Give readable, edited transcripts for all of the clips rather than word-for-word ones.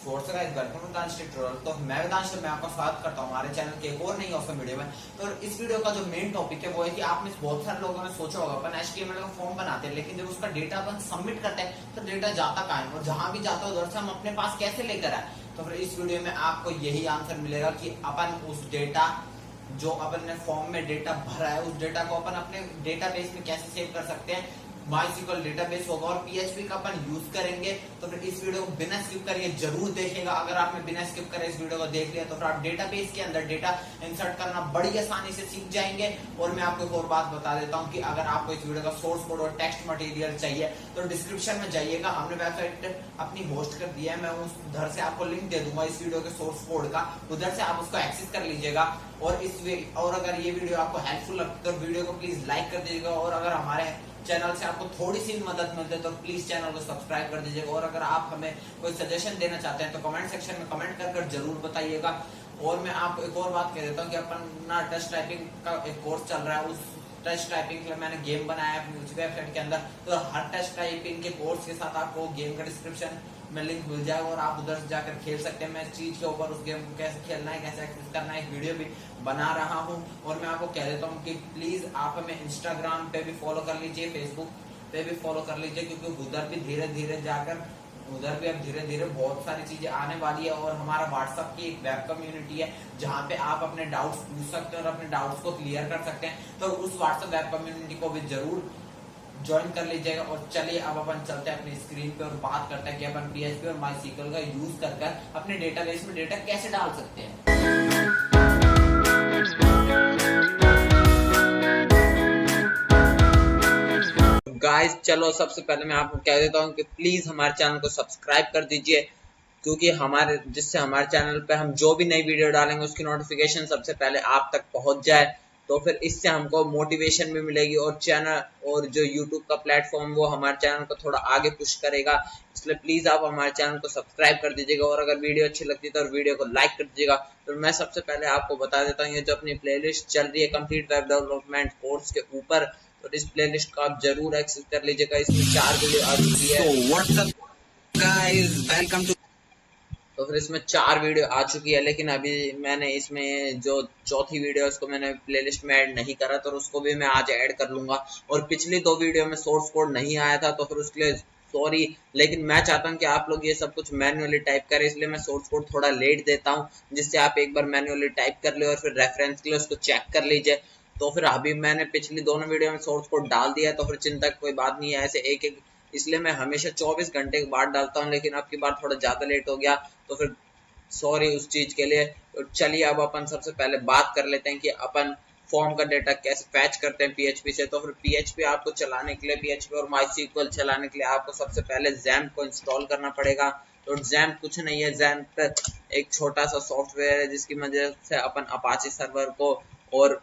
Force का welcome to dance tutorial. तो मैं वेदांश, मैं आपका स्वागत करता हूं हमारे चैनल के एक और नई ऑसम वीडियो में। तो इस वीडियो का जो मेन टॉपिक है वो है कि आप में बहुत सारे लोगों ने सोचा होगा अपन HTML का फॉर्म बनाते हैं, लेकिन जब उसका डेटा अपन सबमिट करते हैं तो डेटा जाता कहाँ है और जहां भी जाता है उधर से हम अपने पास कैसे लेकर आए। तो फिर इस वीडियो में आपको यही आंसर मिलेगा कि अपन उस डेटा जो अपन ने फॉर्म में डेटा भरा है उस डेटा को अपन अपने डेटाबेस में कैसे सेव कर सकते हैं। MySQL डेटाबेस होगा और PHP का अपन यूज करेंगे। तो फिर इस वीडियो को बिना स्किप करिए जरूर देखेगा। अगर आपने बिना स्किप करे इस वीडियो को देख लिया तो फिर आप डेटाबेस के अंदर डेटा इंसर्ट करना बड़ी आसानी से सीख जाएंगे। और मैं आपको एक और बात बता देता हूँ कि अगर आपको इस वीडियो का सोर्स कोड और टेक्स्ट मटेरियल चाहिए तो डिस्क्रिप्शन में जाइएगा, हमने वेबसाइट अपनी होस्ट कर दिया है, मैं उधर से आपको लिंक दे दूंगा इस वीडियो के सोर्स कोड का, उधर से आप उसको एक्सेस कर लीजिएगा। और अगर ये वीडियो आपको हेल्पफुल लगता है तो वीडियो को प्लीज लाइक कर दीजिएगा। और अगर हमारे चैनल से आपको थोड़ी सी मदद मिलती है तो प्लीज चैनल को सब्सक्राइब कर दीजिएगा। और अगर आप हमें कोई सजेशन देना चाहते हैं तो कमेंट सेक्शन में कमेंट कर जरूर बताइएगा। और मैं आपको एक और बात कह देता हूँ कि अपन ना टच टाइपिंग का एक कोर्स चल रहा है, उस टच टाइपिंग के लिए मैंने गेम बनाया है अपनी वेबसाइट के अंदर। तो हर टच टाइपिंग के कोर्स के साथ आपको गेम का डिस्क्रिप्शन में लिंक मिल जाएगा और आप उधर जाकर खेल सकते हैं। मैं इस चीज के ऊपर उस गेम को कैसे खेलना है, कैसे एक्सेस करना है, एक वीडियो भी बना रहा हूँ। और मैं आपको कह देता हूँ कि प्लीज आप हमें इंस्टाग्राम पे भी फॉलो कर लीजिए, फेसबुक पे भी फॉलो कर लीजिए, क्योंकि उधर भी धीरे धीरे जाकर उधर भी अब धीरे धीरे बहुत सारी चीजें आने वाली है। और हमारा व्हाट्सएप की एक वेब कम्युनिटी है जहाँ पे आप अपने डाउट्स पूछ सकते हैं और अपने डाउट्स को क्लियर कर सकते हैं। तो उस व्हाट्सएप वेब कम्युनिटी को भी जरूर ज्वाइन कर लीजिएगा। और चलिए अब अपन चलते हैं अपनी स्क्रीन पे और बात करते हैं कि अपन PHP और MySQL का यूज कर अपने डेटाबेस में डेटा कैसे डाल सकते हैं। गाइस चलो सबसे पहले मैं आपको कह देता हूँ कि प्लीज हमारे चैनल को सब्सक्राइब कर दीजिए, क्योंकि जिससे हमारे चैनल पे हम जो भी नई वीडियो डालेंगे उसकी नोटिफिकेशन सबसे पहले आप तक पहुंच जाए। तो फिर इससे हमको मोटिवेशन भी मिलेगी और चैनल और जो यूट्यूब का प्लेटफॉर्म वो हमारे चैनल को थोड़ा आगे पुश करेगा। इसलिए प्लीज आप हमारे चैनल को सब्सक्राइब कर दीजिएगा और अगर वीडियो अच्छी लगती है तो वीडियो को लाइक कर दीजिएगा। तो मैं सबसे पहले आपको बता देता हूँ, ये जो अपनी प्लेलिस्ट चल रही है कंप्लीट वेब डेवलपमेंट कोर्स के ऊपर, तो इस प्लेलिस्ट को आप जरूर एक्सेस कर लीजिएगा। इसमें 4 वीडियो आ चुकी है। तो व्हाट्सअप गाइस वेलकम टू। तो फिर इसमें 4 वीडियो आ चुकी है, लेकिन अभी मैंने इसमें जो चौथी वीडियो उसको मैंने प्लेलिस्ट में ऐड नहीं करा, तो उसको भी मैं आज ऐड कर लूंगा। और पिछली 2 वीडियो में सोर्स कोड नहीं आया था तो फिर उसके लिए सॉरी, लेकिन मैं चाहता हूं कि आप लोग ये सब कुछ मैन्युअली टाइप करें, इसलिए मैं सोर्स कोड थोड़ा लेट देता हूं, जिससे आप एक बार मैन्युअली टाइप कर ले और फिर रेफरेंस के लिए उसको चेक कर लीजिए। तो फिर अभी मैंने पिछली दोनों वीडियो में सोर्स कोड डाल दिया, तो फिर चिंता की कोई बात नहीं है। ऐसे एक एक इसलिए मैं हमेशा 24 घंटे के बाद डालता हूँ, लेकिन अब की बार थोड़ा ज्यादा लेट हो गया तो फिर सॉरी उस चीज के लिए। तो चलिए अब अपन सबसे पहले बात कर लेते हैं कि अपन फॉर्म का डेटा कैसे फैच करते हैं PHP से। तो फिर PHP आपको चलाने के लिए, PHP और MySQL चलाने के लिए आपको सबसे पहले XAMPP को इंस्टॉल करना पड़ेगा। तो XAMPP कुछ नहीं है, XAMPP एक छोटा सा सॉफ्टवेयर है जिसकी मदद से अपन अपाचे सर्वर को और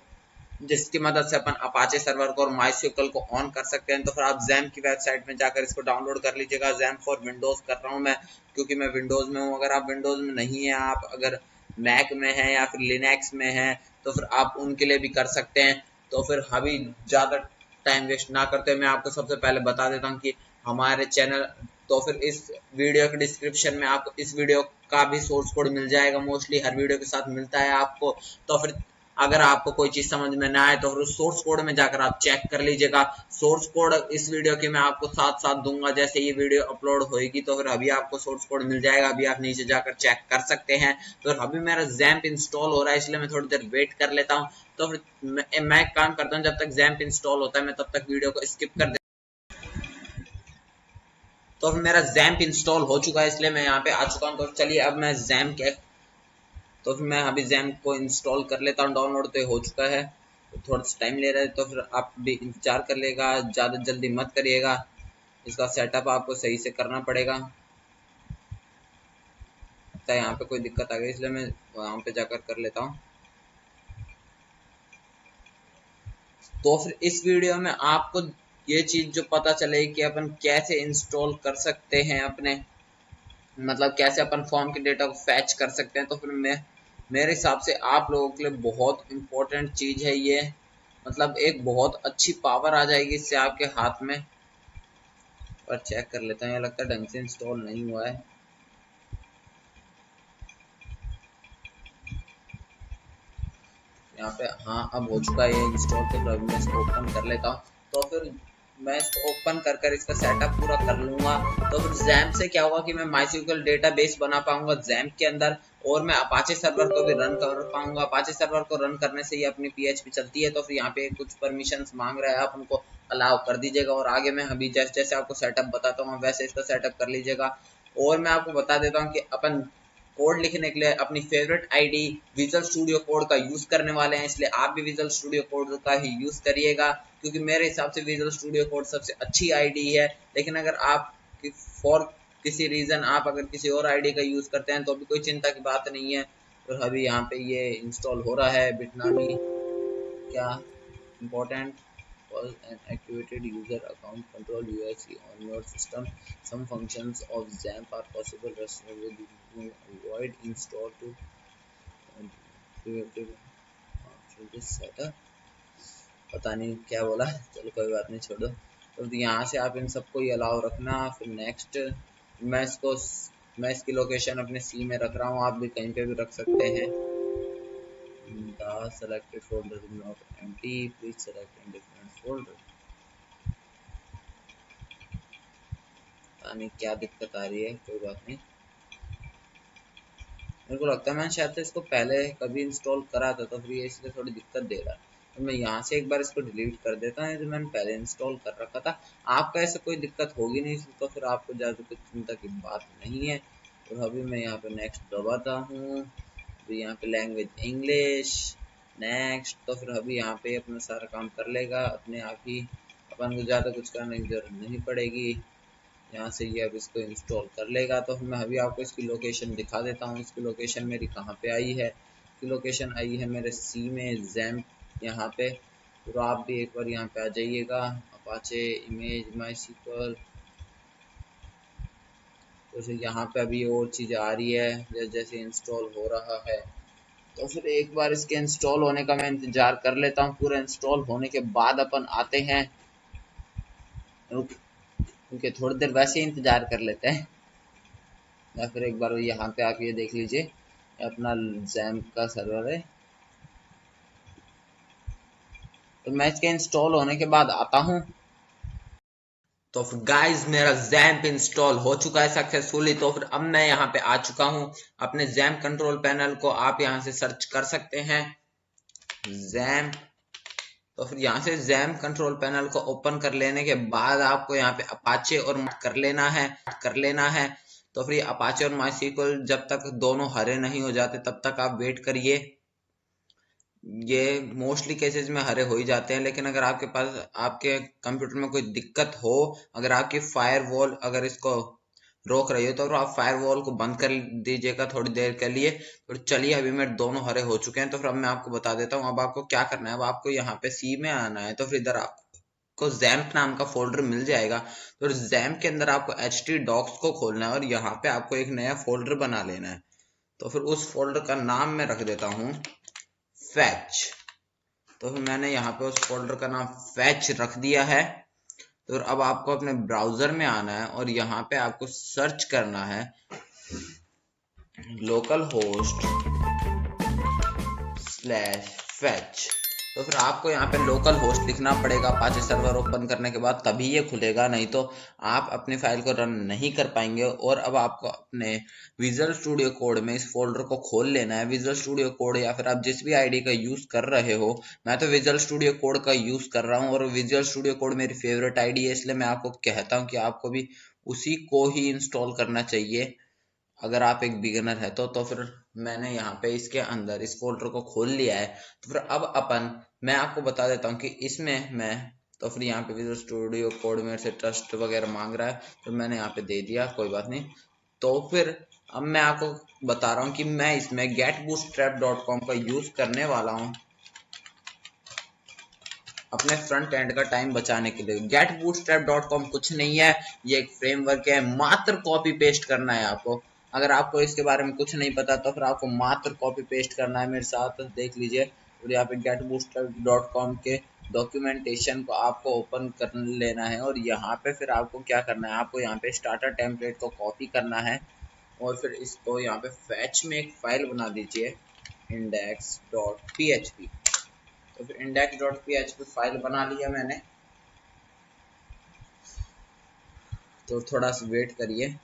MySQL को ऑन कर सकते हैं। तो फिर आप XAMPP की वेबसाइट में जाकर इसको डाउनलोड कर लीजिएगा। XAMPP फॉर विंडोज कर रहा हूँ मैं, क्योंकि मैं विंडोज में हूँ। अगर आप विंडोज में नहीं है, आप अगर मैक में है या फिर लिनक्स में है तो फिर आप उनके लिए भी कर सकते हैं। तो फिर अभी ज्यादा टाइम वेस्ट ना करते मैं आपको सबसे पहले बता देता हूँ कि हमारे चैनल, तो फिर इस वीडियो के डिस्क्रिप्शन में आपको इस वीडियो का भी सोर्स कोड मिल जाएगा। मोस्टली हर वीडियो के साथ मिलता है आपको। तो फिर अगर आपको कोई चीज समझ में ना आए तो फिर सोर्स कोड में जाकर आप चेक कर लीजिएगा। सोर्स कोड इस वीडियो के मैं आपको साथ साथ दूंगा जैसे ये वीडियो अपलोड होएगी, तो फिर अभी आपको सोर्स कोड मिल जाएगा। अभी आप नीचे जाकर चेक कर सकते हैं। तो अभी मेरा XAMPP इंस्टॉल हो रहा है, इसलिए मैं थोड़ी देर वेट कर लेता हूँ। तो फिर मैं काम करता हूँ, जब तक XAMPP इंस्टॉल होता है मैं तब तक वीडियो को स्किप कर देता हूँ। तो फिर मेरा XAMPP इंस्टॉल हो चुका है, इसलिए मैं यहाँ पे आ चुका हूँ। तो चलिए अब मैं तो फिर मैं अभी XAMPP को इंस्टॉल कर लेता हूँ। डाउनलोड तो हो चुका है, तो थोड़ा सा टाइम ले रहा है, तो फिर आप भी इंतजार कर लेगा, ज़्यादा जल्दी मत करिएगा। इसका सेटअप आपको सही से करना पड़ेगा। तो यहाँ पे कोई दिक्कत आ गई, इसलिए मैं वहाँ पे जाकर कर लेता हूँ। तो फिर इस वीडियो में आपको ये चीज़ जो पता चले कि अपन कैसे इंस्टॉल कर सकते हैं अपने, मतलब कैसे अपन फॉर्म के डेटा को फैच कर सकते हैं। तो फिर मेरे हिसाब से आप लोगों के लिए बहुत इम्पोर्टेंट चीज है ये, मतलब एक बहुत अच्छी पावर आ जाएगी इससे आपके हाथ में। और चेक कर लेते हैं, लगता है ढंग से इंस्टॉल नहीं हुआ है। यहाँ पे हाँ अब हो चुका है ये इंस्टॉल। तो फिर मैं इसको ओपन कर लेता हूँ। तो फिर मैं इसको ओपन कर इसका सेटअप पूरा कर लूंगा। तो फिर जैम्प से क्या होगा कि मैं MySQL डेटाबेस बना पाऊंगा जैम्प के अंदर, और मैं अपाचे सर्वर को भी रन कर पाऊंगा। अपाचे सर्वर को रन करने से ही अपनी PHP चलती है। तो फिर यहाँ पे कुछ परमिशंस मांग रहा है, आप उनको अलाउ कर दीजिएगा। और आगे मैं अभी जैसे जैसे आपको सेटअप बताता हूँ वैसे इसका सेटअप कर लीजिएगा। और मैं आपको बता देता हूँ कि अपन कोड लिखने के लिए अपनी favourite ID visual studio code का यूज करने वाले हैं, इसलिए आप भी विजुअल स्टूडियो कोड का ही यूज करिएगा, क्योंकि मेरे हिसाब से विजुअल स्टूडियो कोड सबसे अच्छी आईडी है। लेकिन अगर आप फॉर किसी रीजन आप अगर किसी और आईडी का यूज करते हैं तो भी कोई चिंता की बात नहीं है। तो अभी यहाँ पे ये इंस्टॉल हो रहा है बिटनामी। क्या important was an activated user account control UIC on your system. Some functions of XAMPP are possible with avoid install to activated setup। पता नहीं क्या बोला, चलो कोई बात नहीं छोड़ो। तो यहाँ से आप इन सबको ही अलाउ रखना। फिर नेक्स्ट मैं इसकी लोकेशन अपने सी में रख रहा हूँ, आप भी कहीं पे भी रख सकते हैं। The selected folder is not empty. Please select a different folder। पता नहीं क्या दिक्कत आ रही है, कोई बात नहीं। मेरे को लगता है मैंने शायद से इसको पहले कभी इंस्टॉल करा था तो फिर ये इसलिए थोड़ी दिक्कत दे रहा है। तो मैं यहाँ से एक बार इसको डिलीट कर देता हूँ, जो मैंने पहले इंस्टॉल कर रखा था। आपका ऐसे कोई दिक्कत होगी नहीं, तो फिर आपको ज़्यादा कुछ चिंता की बात नहीं है। तो अभी मैं यहाँ पे नेक्स्ट दबाता हूँ। अभी यहाँ पे लैंग्वेज इंग्लिश, नेक्स्ट। तो फिर अभी यहाँ पे अपना सारा काम कर लेगा अपने आप ही, अपन को ज़्यादा कुछ करने की जरूरत नहीं पड़ेगी। यहाँ से ये अब इसको इंस्टॉल कर लेगा। तो मैं अभी आपको इसकी लोकेशन दिखा देता हूँ। इसकी लोकेशन मेरी कहाँ पे आई है। इसकी लोकेशन आई है मेरे सी में XAMPP यहाँ पे। तो आप भी एक बार यहाँ पे आ जाइएगा। Apache image MySQL। तो यहाँ पे अभी और चीज़ें आ रही है जैसे जैसे इंस्टॉल हो रहा है। तो फिर एक बार इसके इंस्टॉल होने का मैं इंतजार कर लेता हूँ। पूरा इंस्टॉल होने के बाद अपन आते हैं, क्योंकि थोड़ी देर वैसे ही इंतजार कर लेते हैं। या फिर एक बार यहाँ पे आप ये देख लीजिए, अपना XAMPP का सर्वर है। तो मैं इसके इंस्टॉल होने के बाद आता हूँ। तो फिर गाइस मेरा XAMPP इंस्टॉल हो चुका है सक्सेसफुली। तो फिर अब मैं यहाँ पे आ चुका हूँ अपने XAMPP कंट्रोल पैनल को आप यहाँ से सर्च कर सकते हैं XAMPP। तो फिर यहाँ से XAMPP कंट्रोल पैनल को ओपन कर लेने के बाद आपको यहाँ पे अपाचे और कर लेना है। तो फिर अपाचे और MySQL जब तक दोनों हरे नहीं हो जाते तब तक आप वेट करिए। ये मोस्टली केसेस में हरे हो ही जाते हैं, लेकिन अगर आपके पास आपके कंप्यूटर में कोई दिक्कत हो, अगर आपकी फायरवॉल अगर इसको रोक रही हो तो आप फायरवॉल को बंद कर दीजिएगा थोड़ी देर के लिए। तो चलिए अभी मेरे दोनों हरे हो चुके हैं। तो फिर अब मैं आपको बता देता हूँ अब आपको क्या करना है। अब आपको यहाँ पे सी में आना है। तो फिर इधर आपको XAMPP नाम का फोल्डर मिल जाएगा। तो XAMPP के अंदर आपको htdocs को खोलना है और यहाँ पे आपको एक नया फोल्डर बना लेना है। तो फिर उस फोल्डर का नाम मैं रख देता हूँ फैच। तो फिर मैंने यहाँ पे उस फोल्डर का नाम फैच रख दिया है। तो अब आपको अपने ब्राउजर में आना है और यहाँ पे आपको सर्च करना है localhost/fetch। तो फिर आपको यहाँ पे लोकल होस्ट लिखना पड़ेगा अपाचे सर्वर ओपन करने के बाद, तभी ये खुलेगा, नहीं तो आप अपनी फाइल को रन नहीं कर पाएंगे। और अब आपको अपने विजुअल स्टूडियो कोड में इस फोल्डर को खोल लेना है। विजुअल स्टूडियो कोड या फिर आप जिस भी आईडी का यूज कर रहे हो, मैं तो विजुअल स्टूडियो कोड का यूज कर रहा हूँ और विजुअल स्टूडियो कोड मेरी फेवरेट आईडी है, इसलिए मैं आपको कहता हूँ कि आपको भी उसी को ही इंस्टॉल करना चाहिए अगर आप एक बिगिनर है। तो फिर मैंने यहाँ पे इसके अंदर इस फोल्डर को खोल लिया है। तो फिर अब मैं आपको बता देता हूँ कि इसमें मैं तो फिर यहाँ पे विजुअल स्टूडियो कोड मेरे से ट्रस्ट वगैरह मांग रहा है, तो मैंने यहाँ पे दे दिया, कोई बात नहीं। तो फिर अब मैं आपको बता रहा हूँ कि मैं इसमें getbootstrap.com का यूज करने वाला हूँ अपने फ्रंट एंड का टाइम बचाने के लिए। getbootstrap.com कुछ नहीं है, ये एक फ्रेमवर्क है, मात्र कॉपी पेस्ट करना है आपको। अगर आपको इसके बारे में कुछ नहीं पता तो फिर आपको मात्र कॉपी पेस्ट करना है। मेरे साथ देख लीजिए, और यहाँ पे getbootstrap.com के डॉक्यूमेंटेशन को आपको ओपन कर लेना है और यहाँ पे फिर आपको क्या करना है, आपको यहाँ पे स्टार्टर टेम्पलेट को कॉपी करना है और फिर इसको यहाँ पे फैच में एक फाइल बना दीजिए index.php। तो फिर index.php फाइल बना लिया मैंने। तो थोड़ा सा वेट करिए।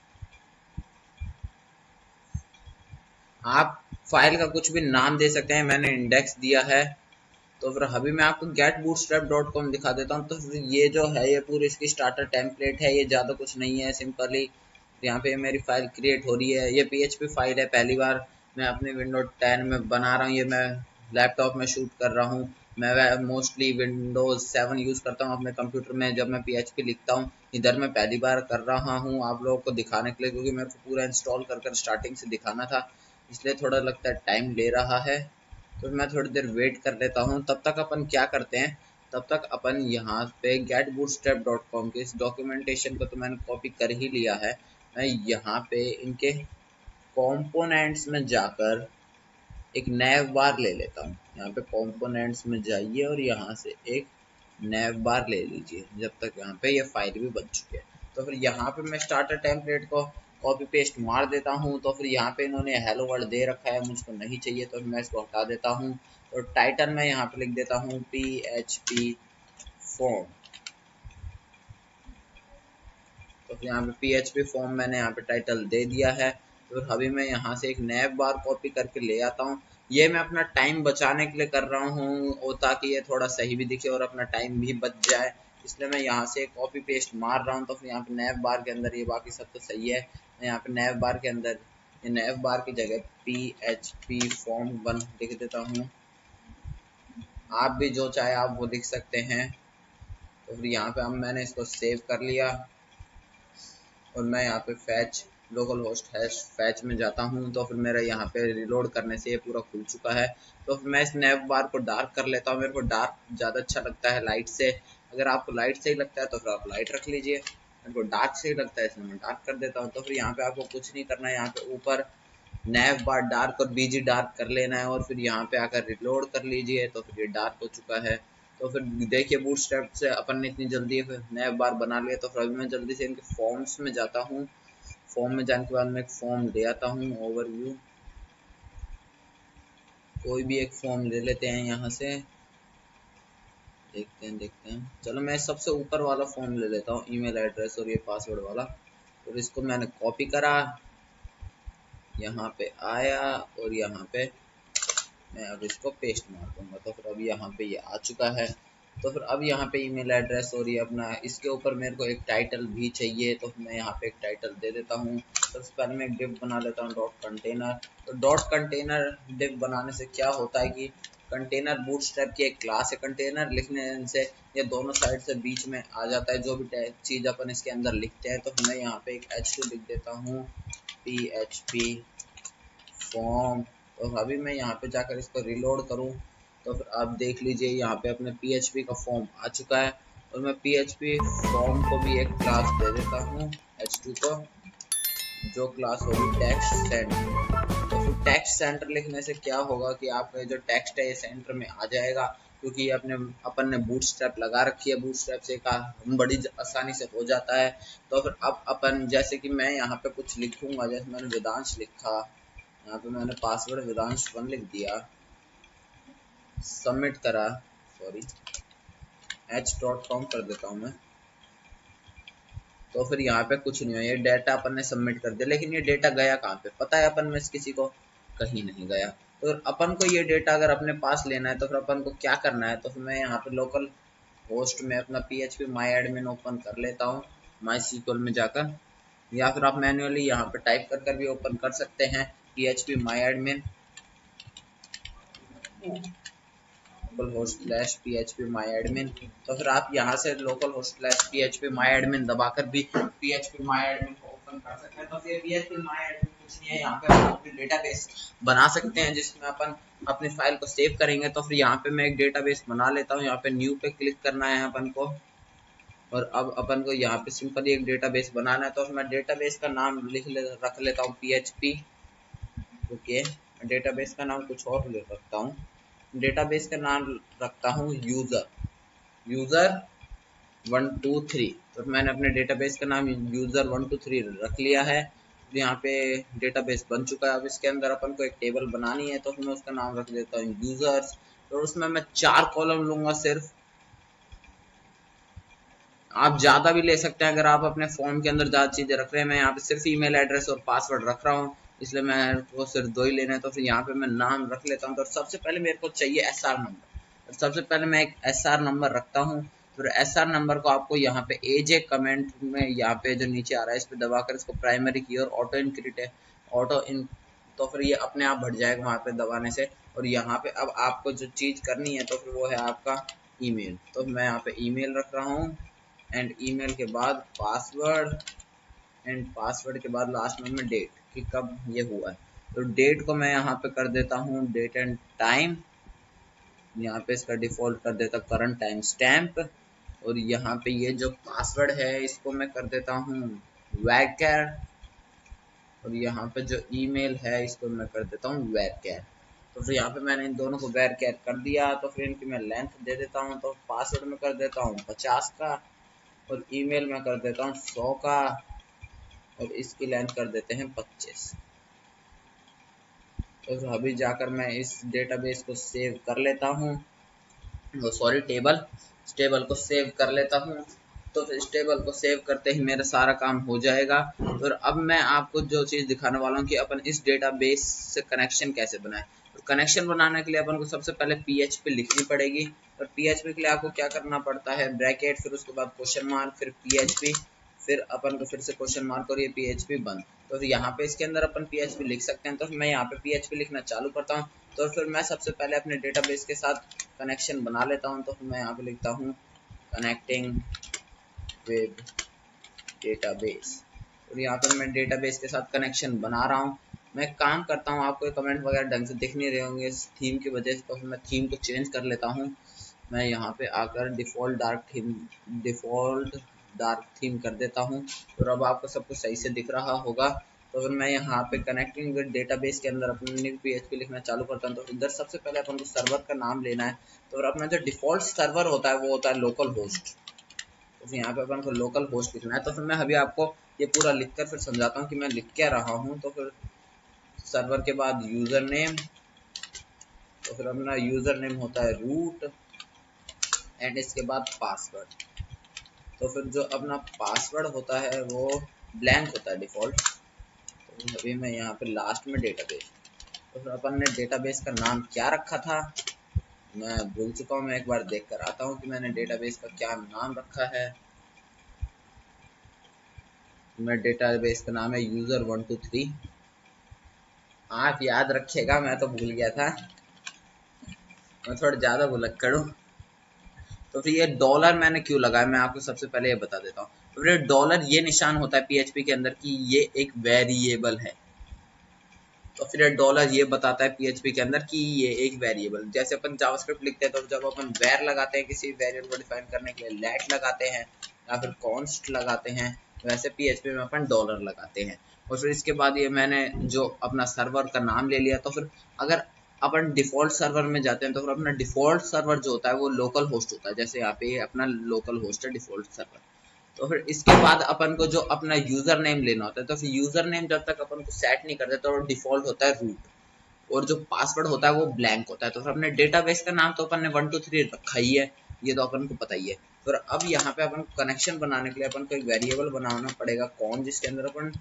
आप फाइल का कुछ भी नाम दे सकते हैं, मैंने इंडेक्स दिया है। तो फिर अभी मैं आपको getbootstrap.com दिखा देता हूँ। तो फिर ये जो है ये पूरी इसकी स्टार्टर टेम्पलेट है, ये ज़्यादा कुछ नहीं है, सिंपली यहाँ पे मेरी फाइल क्रिएट हो रही है। ये PHP फाइल है, पहली बार मैं अपने विंडोज 10 में बना रहा हूँ। ये मैं लैपटॉप में शूट कर रहा हूँ। मैं मोस्टली विंडोज 7 यूज़ करता हूँ अपने कंप्यूटर में जब मैं PHP लिखता हूँ। इधर मैं पहली बार कर रहा हूँ आप लोगों को दिखाने के लिए, क्योंकि मेरे को पूरा इंस्टॉल कर स्टार्टिंग से दिखाना था, इसलिए थोड़ा लगता है टाइम ले रहा है। तो मैं थोड़ी देर वेट कर लेता हूँ। तब तक अपन क्या करते हैं, तब तक अपन यहाँ पे getbootstrap.com के इस डॉक्यूमेंटेशन को तो मैंने कॉपी कर ही लिया है। मैं यहाँ पे इनके कंपोनेंट्स में जाकर एक नैव बार ले लेता हूँ। यहाँ पे कंपोनेंट्स में जाइए और यहाँ से एक नैव बार ले लीजिए, जब तक यहाँ पे ये फाइल भी बन चुकी है। तो फिर यहाँ पे मैं स्टार्टर टेम्पलेट को कॉपी पेस्ट मार देता हूँ। तो फिर यहाँ पे इन्होंने हेलो वर्ल्ड दे रखा है, मुझको नहीं चाहिए, तो मैं इसको हटा देता हूँ। तो टाइटल में यहाँ पे लिख देता हूँ PHP फॉर्म। तो फिर यहाँ पे PHP फॉर्म मैंने यहाँ पे टाइटल दे दिया है। तो अभी मैं यहाँ से एक नैव बार कॉपी करके ले आता हूँ। ये मैं अपना टाइम बचाने के लिए कर रहा हूँ, और ताकि ये थोड़ा सही भी दिखे और अपना टाइम भी बच जाए, इसलिए मैं यहाँ से कॉपी पेस्ट मार रहा हूँ। तो फिर यहाँ पे नैव बार के अंदर ये बाकी सब तो सही है। मैं यहाँ पे नैव बार के अंदर ये नैव बार की जगह PHP फॉर्म 1 लिख देता हूँ। आप भी जो चाहे आप वो लिख सकते हैं। तो फिर यहाँ पे अब मैंने इसको सेव कर लिया और मैं यहाँ पे fetch local host hash fetch में जाता हूँ। तो फिर मेरा यहाँ पे रिलोड करने से ये पूरा खुल चुका है। तो फिर मैं इस नैव बार को डार्क कर लेता हूँ। मेरे को डार्क ज़्यादा अच्छा लगता है लाइट से। अगर आपको लाइट सही लगता है तो फिर आप लाइट रख लीजिए, मेरे को डार्क सही लगता है इसलिए मैं डार्क कर देता हूँ। तो फिर यहाँ पे आपको कुछ नहीं करना है, यहाँ पे ऊपर नैव बार डार्क और BG डार्क कर लेना है और फिर यहाँ पे आकर रिलोड कर लीजिए। तो फिर ये डार्क हो चुका है। तो फिर देखिए बूटस्ट्रैप से अपन ने इतनी जल्दी नैव बार बना लिया। तो फिर अभी मैं जल्दी से इनके फॉर्म्स में जाता हूँ। फॉर्म में जाने के बाद मैं एक फॉर्म ले आता हूँ, ओवरव्यू, कोई भी एक फॉर्म ले लेते हैं यहाँ से। देखते हैं चलो मैं सबसे ऊपर वाला फॉर्म ले लेता हूँ, ईमेल एड्रेस और ये पासवर्ड वाला। और इसको मैंने कॉपी करा, यहाँ पे आया और यहाँ पे मैं अब इसको पेस्ट मार दूंगा। तो फिर अब यहाँ पे ये आ चुका है। तो फिर अब यहाँ पे ईमेल एड्रेस और ये अपना, इसके ऊपर मेरे को एक टाइटल भी चाहिए। तो मैं यहाँ पे एक टाइटल दे देता हूँ। सबसे पहले मैं एक डिव बना लेता हूँ डॉट कंटेनर। तो डॉट कंटेनर डिव बनाने से क्या होता है कि कंटेनर बूटस्ट्रैप की एक क्लास है, कंटेनर लिखने से ये दोनों साइड से बीच में आ जाता है जो भी चीज़ अपन इसके अंदर लिखते हैं। तो मैं यहाँ पे एक h2 लिख देता हूँ, PHP फॉर्म। तो अभी मैं यहाँ पे जाकर इसको रिलोड करूँ तो फिर आप देख लीजिए यहाँ पे अपने PHP का फॉर्म आ चुका है। और मैं PHP फॉर्म को भी एक क्लास दे देता हूँ h2 को, जो क्लास होगी टेक्स्ट सेंटर। तो फिर टेक्स्ट सेंटर लिखने से क्या होगा कि आपका जो टेक्स्ट है ये सेंटर में आ जाएगा, क्योंकि अपन ने बूटस्ट्रैप लगा रखी है। बूटस्ट्रैप से काम बड़ी आसानी से हो जाता है। तो फिर अब अपन जैसे कि मैं यहाँ पे कुछ लिखूंगा, जैसे मैंने वेदांश लिखा, यहाँ पे मैंने पासवर्ड वेदांश 1 लिख दिया, सबमिट करा, सॉरी h.com कर देता हूँ मैं। तो फिर यहाँ पे कुछ नहीं हुआ, ये डेटा अपन ने सबमिट कर दिया, लेकिन ये डेटा गया कहाँ पे पता है अपन में से किसी को? कहीं नहीं गया। तो अपन को ये डेटा अगर अपने पास लेना है तो फिर अपन को क्या करना है? तो फिर मैं यहाँ पे लोकल होस्ट में अपना PHP माई एडमिन ओपन कर लेता हूँ MySQL में जाकर, या फिर आप मैन्युअली यहाँ पे टाइप कर भी ओपन कर सकते हैं PHP माई admin local host slash PHP माई एडमिन। तो फिर आप यहाँ से लोकल होस्ट स्लैश PHP माई एडमिन दबाकर भी PHP माई एडमिन को ओपन कर सकते हैं। तो फिर PHP माई एडमिन कुछ नहीं है, यहाँ पे अपन अपनी डेटाबेस बना सकते हैं जिसमें अपन अपनी फाइल को सेव करेंगे। तो फिर यहाँ पे मैं एक डेटाबेस बना लेता हूँ, यहाँ पे न्यू पे क्लिक करना है अपन को, और अब अपन को यहाँ पे सिंपली एक डेटाबेस बनाना है। तो मैं डेटाबेस का नाम रख लेता हूँ PHP। ओके, डेटाबेस का नाम कुछ और रखता हूँ, डेटाबेस का नाम रखता हूँ यूजर 123। तो मैंने अपने डेटाबेस का नाम यूजर 123 रख लिया है। यहाँ पे डेटाबेस बन चुका है। अब इसके अंदर अपन को एक टेबल बनानी है, तो मैं उसका नाम रख देता हूँ यूजर्स तो उसमें मैं 4 कॉलम लूंगा सिर्फ। आप ज्यादा भी ले सकते हैं अगर आप अपने फॉर्म के अंदर ज्यादा चीजें रख रहे हैं। मैं यहाँ पे सिर्फ ईमेल एड्रेस और पासवर्ड रख रहा हूँ, इसलिए मेरे को सिर्फ 2 ही लेना है। तो फिर यहाँ पे मैं नाम रख लेता हूँ। तो सबसे पहले मेरे को चाहिए SR नंबर। सबसे पहले मैं एक SR नंबर रखता हूँ। फिर SR नंबर को आपको यहाँ पे AJ कमेंट में यहाँ पे जो नीचे आ रहा है इस पे दबाकर इसको प्राइमरी की और ऑटो इनक्रीट है, ऑटो इन, तो फिर ये अपने आप बढ़ जाएगा वहां पे दबाने से। और यहाँ पे अब आपको जो चीज करनी है तो फिर वो है आपका ईमेल। तो मैं यहाँ पे ईमेल रख रहा हूँ एंड ईमेल के बाद पासवर्ड एंड पासवर्ड के बाद लास्ट में मैं डेट कि कब ये हुआ है। तो डेट को मैं यहाँ पे कर देता हूँ डेट एंड टाइम। यहाँ पे इसका डिफॉल्ट कर देता करंट टाइम स्टैम्प। और यहाँ पे ये जो पासवर्ड है इसको मैं कर देता हूँ वैकर। और यहाँ पे जो ईमेल है इसको मैं कर देता हूँ वैकर। तो फिर यहाँ पे मैंने इन दोनों को वैकर कर दिया। तो फिर इनकी मैं लेंथ दे देता हूँ। तो पासवर्ड में कर देता हूँ 50 का और ईमेल में कर देता हूँ 100 का और इसकी लेंथ कर देते हैं 25। तो अभी जाकर मैं इस डेटाबेस को सेव कर लेता हूँ, सॉरी टेबल को सेव कर लेता हूँ। तो फिर इस टेबल को सेव करते ही मेरा सारा काम हो जाएगा। और अब मैं आपको जो चीज़ दिखाने वाला हूँ कि अपन इस डेटाबेस से कनेक्शन कैसे बनाएं। तो कनेक्शन बनाने के लिए अपन को सबसे पहले PHP लिखनी पड़ेगी। और PHP के लिए आपको क्या करना पड़ता है, ब्रैकेट, फिर उसके बाद क्वेश्चन मार्क, फिर PHP, फिर अपन को फिर से क्वेश्चन मार्क और ये PHP बंद। तो यहाँ पे इसके अंदर अपन PHP लिख सकते हैं। तो मैं यहाँ पे PHP लिखना चालू करता हूँ। तो फिर मैं सबसे पहले अपने डेटाबेस के साथ कनेक्शन बना लेता हूँ। तो फिर मैं यहाँ पे लिखता हूँ कनेक्टिंग विद डेटाबेस। और यहाँ पर मैं डेटाबेस के साथ कनेक्शन बना रहा हूँ। मैं काम करता हूँ, आपको कमेंट वगैरह ढंग से दिख नहीं रहे होंगे इस थीम की वजह से। तो फिर मैं थीम को चेंज कर लेता हूँ। मैं यहाँ पे आकर डिफ़ॉल्ट डार्क थीम कर देता हूँ। और अब आपको सब कुछ सही से दिख रहा होगा। तो फिर मैं यहाँ पे कनेक्टिंग विद डेटाबेस के अंदर अपने PHP लिखना चालू करता हूँ। तो इधर सबसे पहले अपन को सर्वर का नाम लेना है। तो फिर अपना जो डिफ़ॉल्ट सर्वर होता है वो होता है लोकल होस्ट। तो फिर यहाँ पे अपन को लोकल होस्ट लिखना है। तो फिर मैं अभी आपको ये पूरा लिखकर फिर समझाता हूँ कि मैं लिख क्या रहा हूँ। तो फिर सर्वर के बाद यूज़र नेम, तो फिर अपना यूज़र नेम होता है रूट एंड इसके बाद पासवर्ड। तो फिर जो अपना पासवर्ड होता है वो ब्लैंक होता है डिफ़ॉल्ट। तो अभी मैं यहाँ पे लास्ट में डेटाबेस, तो फिर अपन ने डेटाबेस का नाम क्या रखा था मैं भूल चुका हूँ। मैं एक बार देख कर आता हूँ कि मैंने डेटाबेस का क्या नाम रखा है। मैं डेटाबेस का नाम है user123। आप याद रखिएगा, मैं तो भूल गया था, मैं थोड़ा ज़्यादा भुलक्कड़ हूँ। तो फिर ये डॉलर मैंने क्यों लगाया मैं आपको सबसे पहले ये बता देता हूँ। तो फिर डॉलर ये निशान होता है PHP के अंदर कि ये एक वेरिएबल है। तो फिर डॉलर ये बताता है PHP के अंदर कि ये एक वेरिएबल, जैसे अपन जावास्क्रिप्ट लिखते हैं तो जब अपन वेर लगाते हैं किसी वेरिएबल को डिफाइन करने के लिए लेट लगाते हैं या फिर कॉन्स्ट लगाते हैं, वैसे PHP में अपन डॉलर लगाते हैं। और फिर इसके बाद ये मैंने जो अपना सर्वर का नाम ले लिया। तो फिर अगर अपन डिफॉल्ट सर्वर में जाते हैं तो फिर अपना डिफॉल्ट सर्वर जो होता है वो लोकल होस्ट होता है। जैसे यहाँ पे अपना लोकल होस्ट है डिफॉल्ट सर्वर। तो फिर इसके बाद अपन को जो अपना यूजर नेम लेना होता है, तो फिर यूजर नेम जब तक अपन को सेट नहीं करते तो डिफॉल्ट होता है रूट। और जो पासवर्ड होता है वो ब्लैंक होता है। तो फिर अपने डेटाबेस का नाम तो अपन ने 123 रखा ही है, ये तो अपन को पता ही है। फिर अब यहाँ पे अपन कनेक्शन बनाने के लिए अपन को एक वेरिएबल बनाना पड़ेगा कौन, जिसके अंदर अपन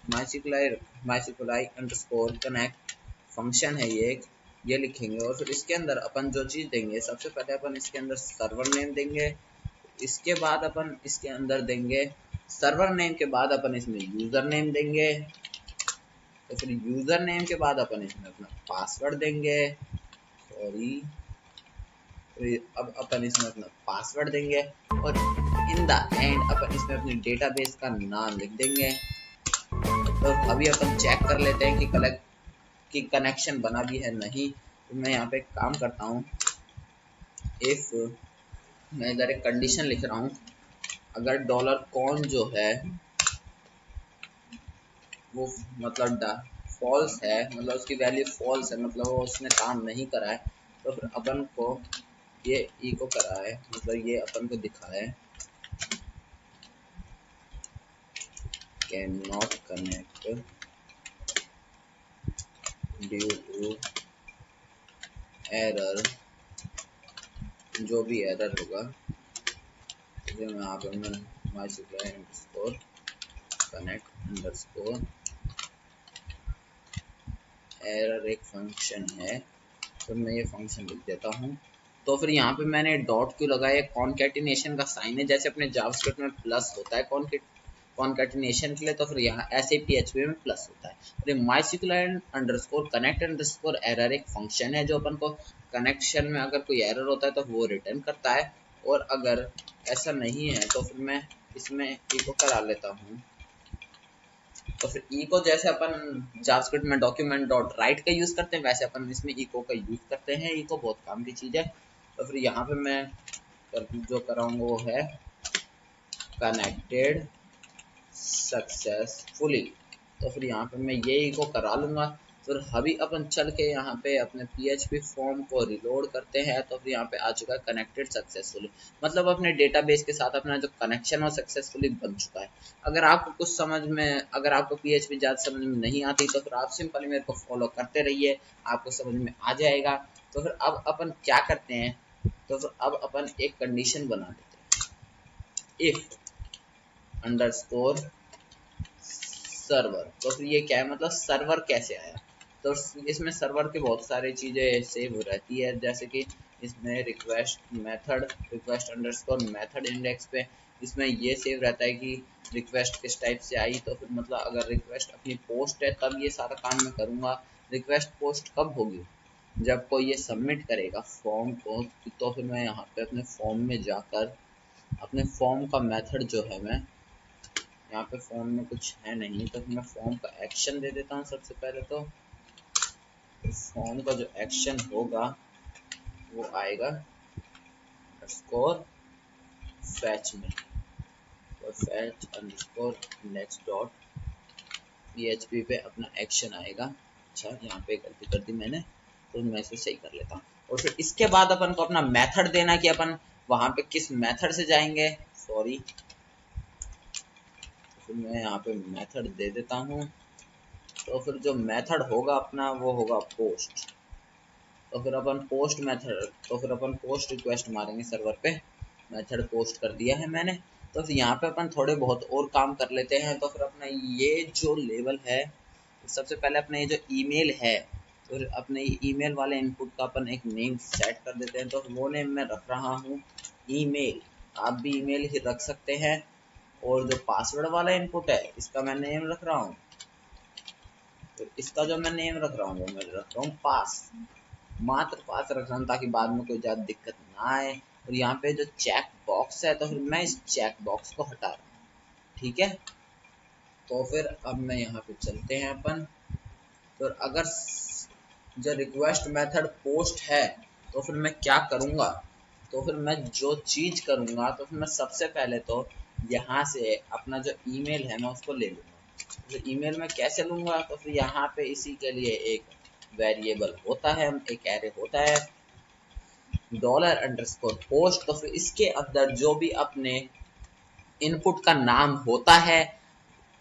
mysqli अंडरस्कोर कनेक्ट फंक्शन है ये लिखेंगे। और फिर इसके अंदर अपन जो चीज देंगे, सबसे पहले अपन इसके अंदर सर्वर नेम देंगे। इसके बाद अपन इसके अंदर देंगे सर्वर नेम के बाद अपन इसमें यूजर नेम देंगे। तो फिर यूजर नेम के बाद अपन इसमें अपना पासवर्ड देंगे, सॉरी, अब अपन इसमें अपना पासवर्ड देंगे। और इन द एंड अपन इसमें अपने डेटाबेस का नाम लिख देंगे। तो अभी अपन चेक कर लेते हैं कि कनेक्शन बना भी है नहीं। तो मैं यहाँ पे एक काम करता हूँ, इफ मैं इधर एक कंडीशन लिख रहा हूँ, अगर डॉलर कॉन जो है वो मतलब फॉल्स है, मतलब उसकी वैल्यू फॉल्स है, मतलब वो उसने काम नहीं करा है, तो फिर अपन को ये इको करा है, मतलब ये अपन को दिखा है can not connect due to error, जो भी एरर होगा तो यहाँ पे मैं MySQL underscore connect underscore error एक फंक्शन है, तो मैं ये फंक्शन लिख देता हूँ। तो फिर यहाँ पे मैंने डॉट क्यों लगाया, कॉन्कैटिनेशन का साइन है, जैसे अपने जावास्क्रिप्ट में प्लस होता है कॉन्कैटिनेशन के लिए, तो फिर यहाँ ऐसे PHP में प्लस होता है। तो MySQL underscore connect underscore error एक फंक्शन है जो अपन को कनेक्शन में अगर कोई एरर होता है तो वो रिटर्न करता है, और अगर ऐसा नहीं है तो फिर मैं इसमें इको करा लेता हूँ। तो फिर इको जैसे अपन जावास्क्रिप्ट में डॉक्यूमेंट डॉट राइट का यूज करते हैं, वैसे अपन इसमें इको का यूज करते हैं। इको बहुत काम की चीज है। तो फिर यहाँ पे मैं जो कराऊंगा वो है कनेक्टेड सक्सेसफुली। तो फिर यहाँ पे मैं ये इको करा लूंगा। फिर अभी अपन चल के यहाँ पे अपने PHP फॉर्म को रिलोड करते हैं। तो फिर यहाँ पे आ चुका है कनेक्टेड सक्सेसफुली, मतलब अपने डेटाबेस के साथ अपना जो कनेक्शन है सक्सेसफुली बन चुका है। अगर आपको कुछ समझ में, अगर आपको PHP ज़्यादा समझ में नहीं आती तो फिर आप सिंपली मेरे को फॉलो करते रहिए, आपको समझ में आ जाएगा। तो फिर अब अपन क्या करते हैं, तो फिर अब अपन एक कंडीशन बना देते हैं, इफ अंडरस्कोर सर्वर। तो फिर ये क्या है, मतलब सर्वर कैसे आया। तो इसमें सर्वर के बहुत सारी चीज़ें सेव रहती है, जैसे कि इसमें request method, request underscore method index पे इसमें ये सेव रहता है कि रिक्वेस्ट किस टाइप से आई। तो फिर मतलब अगर रिक्वेस्ट अपनी पोस्ट है तब ये सारा काम मैं करूँगा। रिक्वेस्ट पोस्ट कब होगी, जब कोई ये सबमिट करेगा फॉर्म को। तो फिर मैं यहाँ पे अपने फॉर्म में जाकर अपने फॉर्म का मेथड जो है, मैं यहाँ पे फॉर्म में कुछ है नहीं, तो मैं फॉर्म का एक्शन दे देता हूँ सबसे पहले। तो फॉर्म का जो एक्शन होगा वो आएगा अंडरस्कोर फैच में, और fetch underscore index dot PHP पे अपना एक्शन आएगा। अच्छा, यहाँ पे गलती कर दी मैंने, तो मैं इसे सही कर लेता हूँ। और फिर इसके बाद अपन को अपना मेथड देना कि अपन वहां पे किस मेथड से जाएंगे। सॉरी, तो मैं यहाँ पे मेथड दे देता हूँ। तो फिर जो मेथड होगा अपना वो होगा पोस्ट। तो फिर अपन पोस्ट मेथड, तो फिर अपन पोस्ट रिक्वेस्ट मारेंगे सर्वर पे। मेथड पोस्ट कर दिया है मैंने। तो फिर यहाँ पे अपन थोड़े बहुत और काम कर लेते हैं। तो फिर अपना ये जो लेवल है, सबसे पहले अपना ये जो ईमेल है, तो अपने ईमेल वाले इनपुट का अपन एक नेम सेट कर देते हैं। तो वो नेम मैं रख रहा हूँ ईमेल, आप भी ईमेल ही रख सकते हैं। और जो पासवर्ड वाला इनपुट है इसका मैं नेम रख रहा हूँ, तो इसका जो मैं नेम रख रहा हूँ वो मैं रख रहा हूँ पास, मात्र पास रख रहा हूँ ताकि बाद में कोई ज़्यादा दिक्कत ना आए। और यहाँ पे जो चेक बॉक्स है, तो फिर मैं इस चेक बॉक्स को हटा रहा हूँ। ठीक है, तो फिर अब मैं यहाँ पे चलते हैं अपन। तो अगर जो रिक्वेस्ट मेथड पोस्ट है तो फिर मैं क्या करूँगा, तो फिर मैं जो चीज़ करूँगा, तो फिर मैं सबसे पहले तो यहाँ से अपना जो ईमेल है मैं उसको ले लूँगा। तो ईमेल में कैसे लूँगा, तो फिर यहाँ पे इसी के लिए एक वेरिएबल होता है, एक एरे होता है $_ तो फिर इसके अंदर जो भी अपने इनपुट का नाम होता है,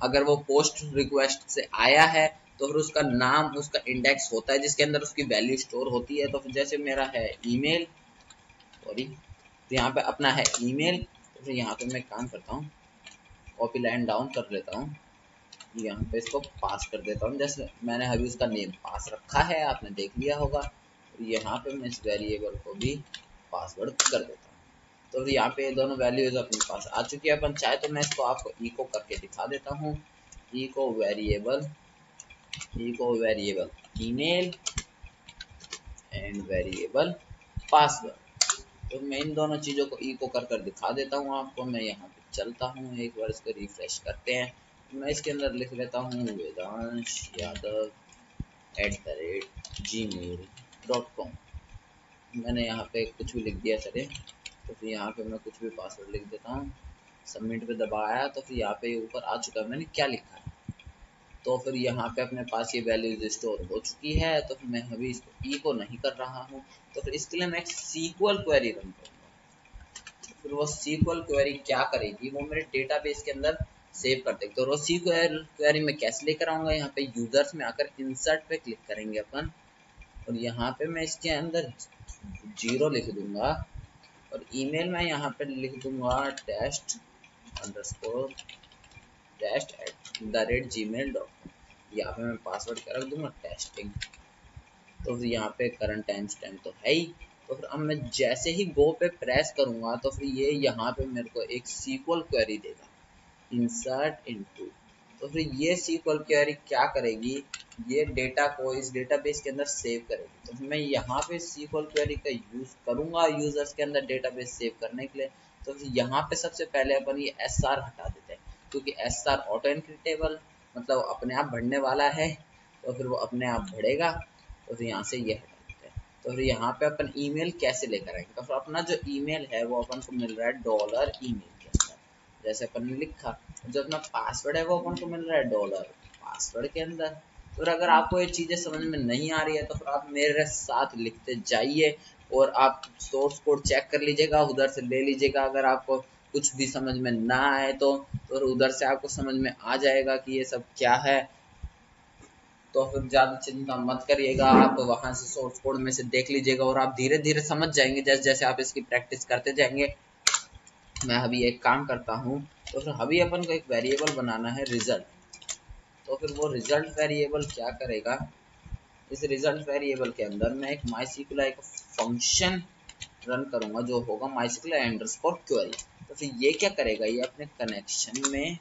अगर वो पोस्ट रिक्वेस्ट से आया है तो फिर उसका नाम, उसका इंडेक्स होता है जिसके अंदर उसकी वैल्यू स्टोर होती है। तो फिर जैसे मेरा है ईमेल, सॉरी, तो यहाँ पे अपना है ईमेल। तो फिर यहाँ पे मैं काम करता हूँ, कॉपी लाइन डाउन कर लेता हूँ, यहाँ पे इसको पास कर देता हूँ। जैसे मैंने अभी उसका नेम पास रखा है, आपने देख लिया होगा। तो यहाँ पे मैं इस वेरिएबल को भी पासवर्ड कर देता हूँ। तो यहाँ पे ये दोनों वैल्यूज अपने पास आ चुकी है। अपन चाहे तो मैं इसको आपको इको करके दिखा देता हूँ, echo variable email and variable password. तो मैं इन दोनों चीज़ों को इको कर दिखा देता हूँ आपको। मैं यहाँ पे चलता हूँ, एक बार इसको रिफ्रेश करते हैं। मैं इसके अंदर लिख लेता हूँ वेदांश यादव @gmail.com। मैंने यहाँ पे कुछ भी लिख दिया चले, तो फिर यहाँ पे मैं कुछ भी पासवर्ड लिख देता हूँ, सबमिट पे दबाया तो फिर यहाँ पे ऊपर आ चुका है मैंने क्या लिखा है। तो फिर यहाँ पे अपने पास ये वैल्यूज स्टोर हो चुकी है। तो फिर मैं अभी इसको इको नहीं कर रहा हूँ। तो फिर इसके लिए मैं एक SQL क्वेरी रन करूँगा। फिर वो SQL क्वेरी क्या करेगी, वो मेरे डेटाबेस के अंदर सेव कर देगी। तो वो SQL क्वेरी में कैसे लेकर आऊँगा, यहाँ पे यूजर्स में आकर इंसर्ट पे क्लिक करेंगे अपन, और यहाँ पे मैं इसके अंदर 0 लिख दूंगा और ईमेल मैं यहाँ पे लिख दूंगा test_gmail.com। यहाँ पे मैं पासवर्ड क्या रख दूंगा, टेस्टिंग। तो फिर यहाँ पे करंट टाइम स्टैम्प तो है ही। तो फिर अब मैं जैसे ही गो पे प्रेस करूंगा तो फिर ये यहाँ पे मेरे को एक SQL क्वेरी देगा, इंसर्ट इनटू। तो फिर ये SQL क्वेरी क्या करेगी, ये डेटा को इस डेटाबेस के अंदर सेव करेगी। तो फिर मैं यहाँ पे SQL क्वेरी का यूज करूंगा यूजर्स के अंदर डेटाबेस सेव करने के लिए। तो फिर यहाँ पे सबसे पहले अपन ये SR हटा देते हैं, क्योंकि SR ऑटो इनक्रिप्टेबल मतलब अपने आप बढ़ने वाला है, तो फिर वो अपने आप बढ़ेगा। तो फिर यहाँ से ये हटा देते हैं। तो फिर यहाँ पे अपन ईमेल कैसे लेकर आएंगे, तो फिर अपना जो ईमेल है वो अपन को मिल रहा है डॉलर ईमेल के अंदर, जैसे अपन ने लिखा। जो अपना पासवर्ड है वो अपन को मिल रहा है डॉलर पासवर्ड के अंदर। तो फिर अगर आपको ये चीज़ें समझ में नहीं आ रही है तो फिर आप मेरे साथ लिखते जाइए और आप सोर्स कोड चेक कर लीजिएगा, उधर से ले लीजिएगा। अगर आपको कुछ भी समझ में ना आए तो उधर से आपको समझ में आ जाएगा कि ये सब क्या है। तो फिर ज़्यादा चिंता मत करिएगा, आप वहाँ से सोर्स कोड में से देख लीजिएगा और आप धीरे धीरे समझ जाएंगे जैसे जैसे आप इसकी प्रैक्टिस करते जाएंगे। मैं अभी एक काम करता हूँ। तो फिर अभी अपन को एक वेरिएबल बनाना है रिजल्ट। तो फिर वो रिजल्ट वेरिएबल क्या करेगा, इस रिजल्ट वेरिएबल के अंदर मैं एक MySQL एक फंक्शन रन करूंगा जो होगा MySQL _query। तो फिर ये क्या करेगा, ये अपने कनेक्शन में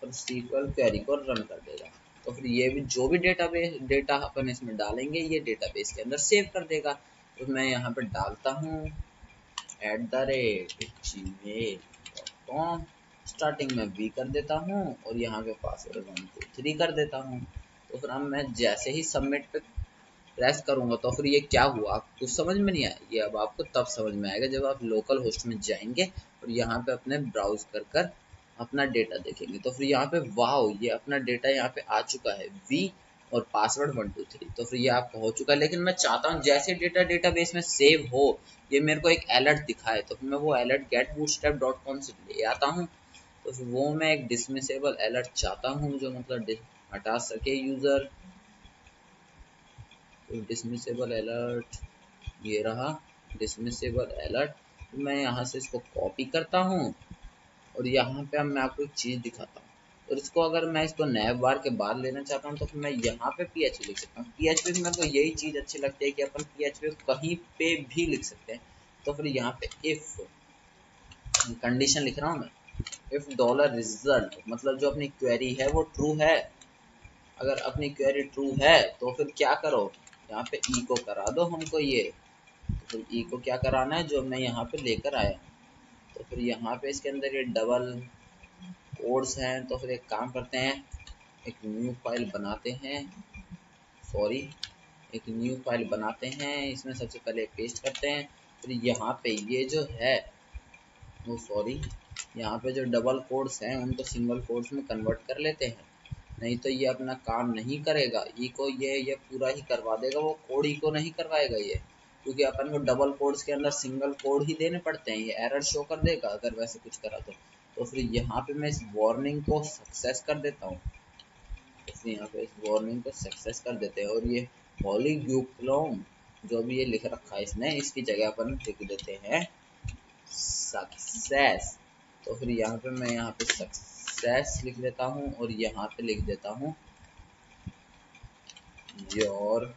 और SQL क्वेरी को रन कर देगा। तो फिर ये भी जो भी डेटा अपन इसमें डालेंगे ये डेटाबेस के अंदर सेव कर देगा। तो मैं यहाँ पे डालता हूँ @gmail.com, स्टार्टिंग में V कर देता हूँ और यहाँ पे पासवर्ड 123 कर देता हूँ। तो फिर अब मैं जैसे ही सबमिट पे प्रेस करूंगा तो फिर ये क्या हुआ कुछ समझ में नहीं आया। ये अब आपको तब समझ में आएगा जब आप लोकल होस्ट में जाएंगे और यहाँ पे अपने ब्राउज कर अपना डेटा देखेंगे। तो फिर यहाँ पे वाओ, ये अपना डेटा यहाँ पे आ चुका है V और पासवर्ड 123। तो फिर ये आपका हो चुका है। लेकिन मैं चाहता हूँ जैसे डेटा डेटाबेस में सेव हो ये मेरे को एक अलर्ट दिखाए। तो फिर मैं वो अलर्ट getbootstrap.com से ले आता हूँ। तो फिर वो मैं एक डिसमिसेबल अलर्ट चाहता हूँ जो मतलब हटा सके यूजर। तो डिसमिसेबल अलर्ट ये रहा डिसमिसेबल अलर्ट। तो मैं यहाँ से इसको कॉपी करता हूँ और यहाँ पे अब मैं आपको एक चीज़ दिखाता हूँ। और इसको अगर मैं इसको नैव बार के बाद लेना चाहता हूँ तो फिर मैं यहाँ पे PHP लिख सकता हूँ। PHP में मेरे को यही चीज़ अच्छी लगती है कि अपन PHP कहीं पे भी लिख सकते हैं। तो फिर यहाँ पे इफ कंडीशन लिख रहा हूँ मैं, इफ डॉलर रिजल्ट मतलब जो अपनी क्वेरी है वो ट्रू है। अगर अपनी क्वेरी ट्रू है तो फिर क्या करो, यहाँ पे ई को करा दो हमको ये। तो फिर ई को क्या कराना है जो मैं यहाँ पे लेकर आया हूँ। तो फिर यहाँ पे इसके अंदर ये डबल कोड्स हैं। तो फिर एक काम करते हैं, एक न्यू फाइल बनाते हैं, सॉरी एक न्यू फाइल बनाते हैं। इसमें सबसे पहले पेस्ट करते हैं। फिर यहाँ पे ये जो है वो सॉरी यहाँ पे जो डबल कोड्स हैं उनको सिंगल कोड्स में कन्वर्ट कर लेते हैं, नहीं तो ये अपना काम नहीं करेगा। ई को ये पूरा ही करवा देगा, वो कोड ई को नहीं करवाएगा ये, क्योंकि अपन को डबल कोड्स के अंदर सिंगल कोड ही देने पड़ते हैं। ये एरर शो कर देगा अगर वैसे कुछ करा तो फिर यहाँ पे मैं इस वार्निंग को सक्सेस कर देता हूँ। तो फिर यहाँ पे इस वार्निंग को सक्सेस कर देते हैं और ये पॉलीग्यूक्लोम जो भी ये लिख रखा है इसने, इसकी जगह अपन लिख देते हैं सक्सेस। तो फिर यहाँ पे मैं यहाँ पे सक्सेस लिख देता हूँ और यहाँ पे लिख देता हूँ your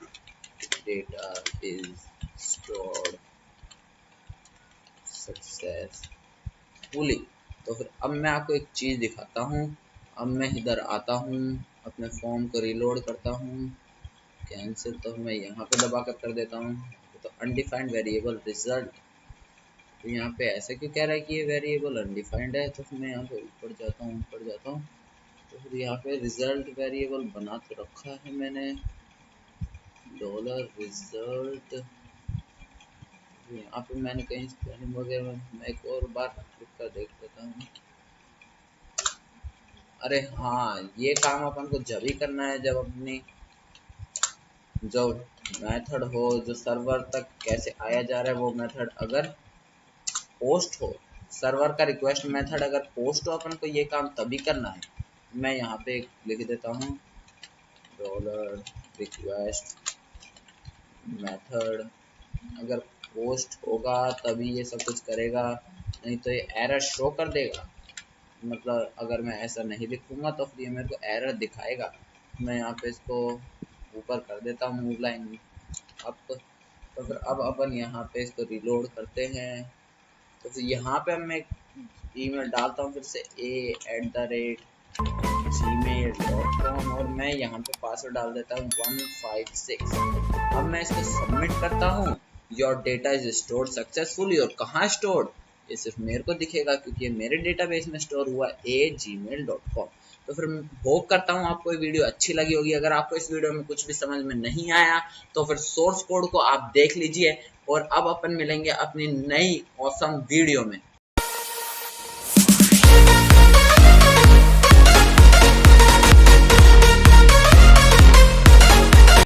data is stored successfully. तो फिर अब मैं आपको एक चीज़ दिखाता हूँ। अब मैं इधर आता हूँ, अपने फॉर्म को रिलोड करता हूँ, कैंसिल तो मैं यहाँ पे दबा कर देता हूँ। तो अनडिफाइंड वेरिएबल रिजल्ट, तो यहाँ पे ऐसे क्यों कह रहा है कि ये वेरिएबल अनडिफाइंड है। तो फिर मैं यहाँ पे ऊपर जाता हूँ। तो फिर यहाँ पे रिजल्ट वेरिएबल बना तो रखा है मैंने, डॉलर रिजल्ट। यहाँ पे मैंने कहीं स्पेलिंग वगैरह मैं एक और बार क्लिक कर देख लेता हूँ। अरे हाँ, ये काम अपन को जब ही करना है जब अपनी जो मेथड हो, जो सर्वर तक कैसे आया जा रहा है वो मेथड अगर पोस्ट हो, सर्वर का रिक्वेस्ट मेथड अगर पोस्ट हो अपन को ये काम तभी करना है। मैं यहाँ पे लिख देता हूँ डॉलर रिक्वेस्ट मेथड, अगर पोस्ट होगा तभी ये सब कुछ करेगा, नहीं तो ये एरर शो कर देगा। मतलब अगर मैं ऐसा नहीं लिखूंगा तो फिर ये मेरे को एरर दिखाएगा। मैं यहाँ पे इसको ऊपर कर देता हूँ मूव लाइन अप। तो फिर अब अपन यहाँ पे इसको रिलोड करते हैं। तो फिर यहाँ पे मैं ईमेल डालता हूँ फिर से a@gmail.com और मैं यहाँ पे पासवर्ड डाल देता हूँ 156। अब मैं इसको सबमिट करता हूँ। Your data is stored successfully. और कहाँ स्टोर्ड, ये सिर्फ मेरे को दिखेगा क्योंकि ये मेरे डेटाबेस में स्टोर हुआ a@gmail.com। तो फिर होप करता हूँ आपको ये वीडियो अच्छी लगी होगी। अगर आपको इस वीडियो में कुछ भी समझ में नहीं आया तो फिर सोर्स कोड को आप देख लीजिए। और अब अपन मिलेंगे अपनी नई ऑसम वीडियो में।